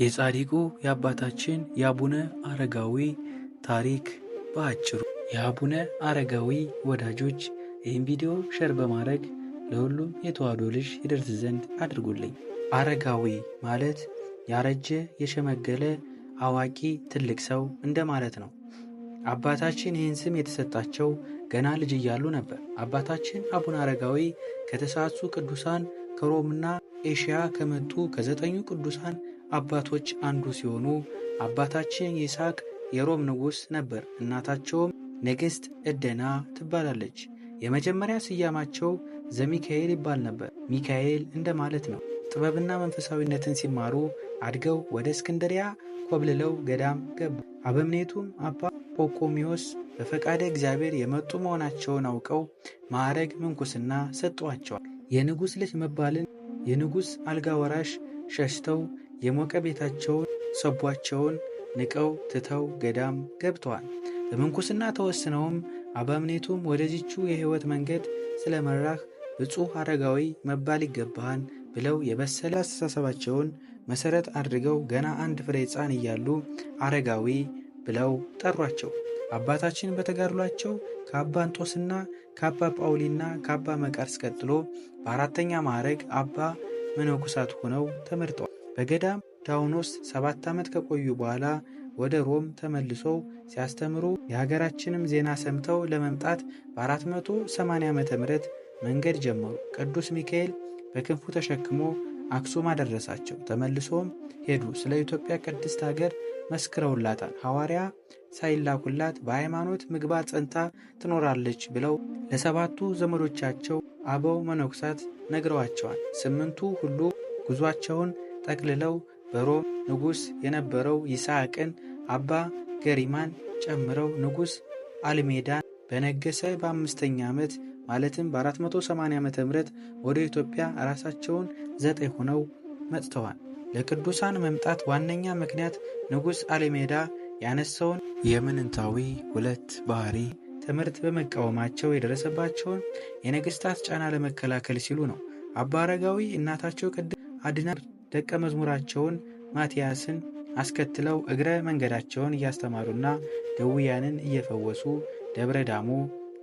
የጻድቁ የአባታችን የአቡነ አረጋዊ ታሪክ በአጭሩ። የአቡነ አረጋዊ ወዳጆች ይህን ቪዲዮ ሸር በማድረግ ለሁሉም የተዋሕዶ ልጅ ይደርስ ዘንድ አድርጉልኝ። አረጋዊ ማለት ያረጀ የሸመገለ አዋቂ ትልቅ ሰው እንደማለት ነው። አባታችን ይህን ስም የተሰጣቸው ገና ልጅ እያሉ ነበር። አባታችን አቡነ አረጋዊ ከተሳሱ ቅዱሳን ከሮምና ኤሽያ ከመጡ ከ9 ቅዱሳን አባቶች አንዱ ሲሆኑ አባታችን ይስሐቅ የሮም ንጉሥ ነበር። እናታቸውም ንግሥት ዕደና ትባላለች። የመጀመሪያ ስያማቸው ዘሚካኤል ይባል ነበር። ሚካኤል እንደማለት ነው። ጥበብና መንፈሳዊነትን ሲማሩ አድገው ወደ እስክንድሪያ ኮብልለው ገዳም ገቡ። አበምኔቱም አባ ጶቆሚዎስ በፈቃደ እግዚአብሔር የመጡ መሆናቸውን አውቀው ማዕረግ ምንኩስና ሰጥቷቸዋል። የንጉሥ ልጅ መባልን የንጉሥ አልጋ ወራሽ ሸሽተው የሞቀ ቤታቸውን ሰቧቸውን ንቀው ትተው ገዳም ገብተዋል። በምንኩስና ተወስነውም አበምኔቱም ወደዚቹ የሕይወት መንገድ ስለመራህ ብፁዕ አረጋዊ መባል ይገባሃል ብለው የበሰለ አስተሳሰባቸውን መሠረት አድርገው ገና አንድ ፍሬ ሕፃን እያሉ አረጋዊ ብለው ጠሯቸው። አባታችን በተጋድሏቸው ከአባ እንጦስና ከአባ ጳውሊና ከአባ መቃርስ ቀጥሎ በአራተኛ ማዕረግ አባ መነኮሳት ሆነው ተመርጠዋል። በገዳም ዳውኖስ 7 ዓመት ከቆዩ በኋላ ወደ ሮም ተመልሰው ሲያስተምሩ የሀገራችንም ዜና ሰምተው ለመምጣት በ480 ዓመተ ምህረት መንገድ ጀመሩ። ቅዱስ ሚካኤል በክንፉ ተሸክሞ አክሱም አደረሳቸው። ተመልሶም ሄዱ። ስለ ኢትዮጵያ ቅድስት ሀገር መስክረውላታል። ሐዋርያ ሳይላኩላት በሃይማኖት ምግባር ጸንታ ትኖራለች ብለው ለሰባቱ ዘመዶቻቸው አበው መነኮሳት ነግረዋቸዋል። 8ቱ ሁሉ ጉዟቸውን ጠቅልለው በሮም ንጉሥ የነበረው ይስሐቅን አባ ገሪማን ጨምረው ንጉሥ አልሜዳን በነገሰ በ5ኛ ዓመት ማለትም በ480 ዓመተ ምህረት ወደ ኢትዮጵያ ራሳቸውን 9 ሆነው መጥተዋል። ለቅዱሳን መምጣት ዋነኛ ምክንያት ንጉሥ አልሜዳ ያነሳውን የምንንታዊ 2 ባህሪ ትምህርት በመቃወማቸው የደረሰባቸውን የነገሥታት ጫና ለመከላከል ሲሉ ነው። አባ አረጋዊ እናታቸው ቅድስት አድና ደቀ መዝሙራቸውን ማትያስን አስከትለው እግረ መንገዳቸውን እያስተማሩና ደውያንን እየፈወሱ ደብረ ዳሞ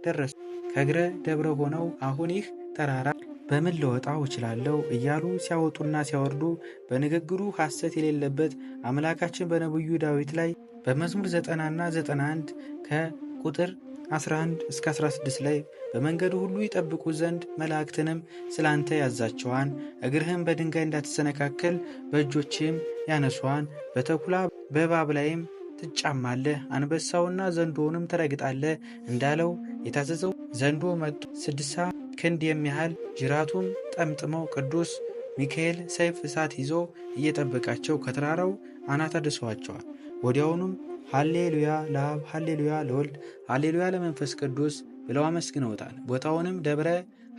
ደረሱ። ከእግረ ደብረ ሆነው አሁን ይህ ተራራ በምን ልወጣው እችላለሁ እያሉ ሲያወጡና ሲያወርዱ በንግግሩ ሐሰት የሌለበት አምላካችን በነቢዩ ዳዊት ላይ በመዝሙር 90ና 91 ከቁጥር 11 እስከ 16 ላይ በመንገዱ ሁሉ ይጠብቁ ዘንድ መላእክትንም ስላንተ ያዛቸዋን፣ እግርህም በድንጋይ እንዳትሰነካከል በእጆችህም ያነሷን፣ በተኩላ በእባብ ላይም ትጫማለህ፣ አንበሳውና ዘንዶውንም ትረግጣለህ እንዳለው የታዘዘው ዘንዶ መጡ። 60 ክንድ የሚያህል ጅራቱን ጠምጥመው ቅዱስ ሚካኤል ሰይፍ እሳት ይዞ እየጠበቃቸው ከተራራው አናት አድርሰዋቸዋል። ወዲያውኑም ሃሌሉያ ለአብ፣ ሃሌሉያ ለወልድ፣ ሃሌሉያ ለመንፈስ ቅዱስ ብለው አመስግነውታል። ቦታውንም ደብረ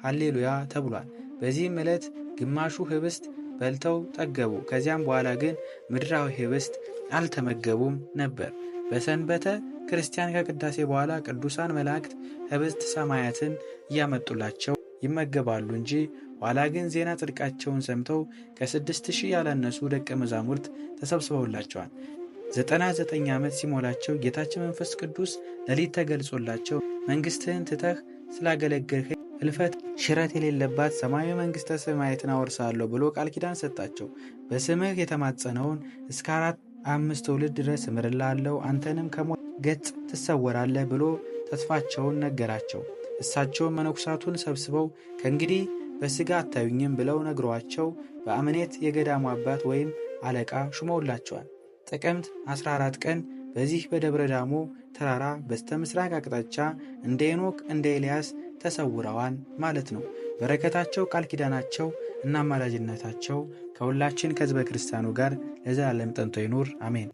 ሃሌሉያ ተብሏል። በዚህም ዕለት ግማሹ ህብስት በልተው ጠገቡ። ከዚያም በኋላ ግን ምድራዊ ህብስት አልተመገቡም ነበር። በሰንበተ ክርስቲያን ከቅዳሴ በኋላ ቅዱሳን መላእክት ህብስት ሰማያትን እያመጡላቸው ይመገባሉ እንጂ ኋላ ግን ዜና ጽድቃቸውን ሰምተው ከ6000 ያላነሱ ደቀ መዛሙርት ተሰብስበውላቸዋል። 99 ዓመት ሲሞላቸው ጌታችን መንፈስ ቅዱስ ሌሊት ተገልጾላቸው መንግሥትህን ትተህ ስላገለገልህ እልፈት ሽረት የሌለባት ሰማያዊ መንግሥተ ሰማያትን አወርሳለሁ ብሎ ቃል ኪዳን ሰጣቸው። በስምህ የተማጸነውን እስከ 4-5 ትውልድ ድረስ እምርልሃለሁ፣ አንተንም ከሞት ገጽ ትሰወራለህ ብሎ ተስፋቸውን ነገራቸው። እሳቸውን መነኮሳቱን ሰብስበው ከእንግዲህ በሥጋ አታዩኝም ብለው ነግረዋቸው በአምኔት የገዳሙ አባት ወይም አለቃ ሹመውላቸዋል። ጥቅምት 14 ቀን በዚህ በደብረ ዳሞ ተራራ በስተ ምስራቅ አቅጣጫ እንደ ሄኖክ እንደ ኤልያስ ተሰውረዋል ማለት ነው። በረከታቸው ቃል ኪዳናቸው እና አማላጅነታቸው ከሁላችን ከሕዝበ ክርስቲያኑ ጋር ለዘላለም ጠንቶ ይኑር፣ አሜን።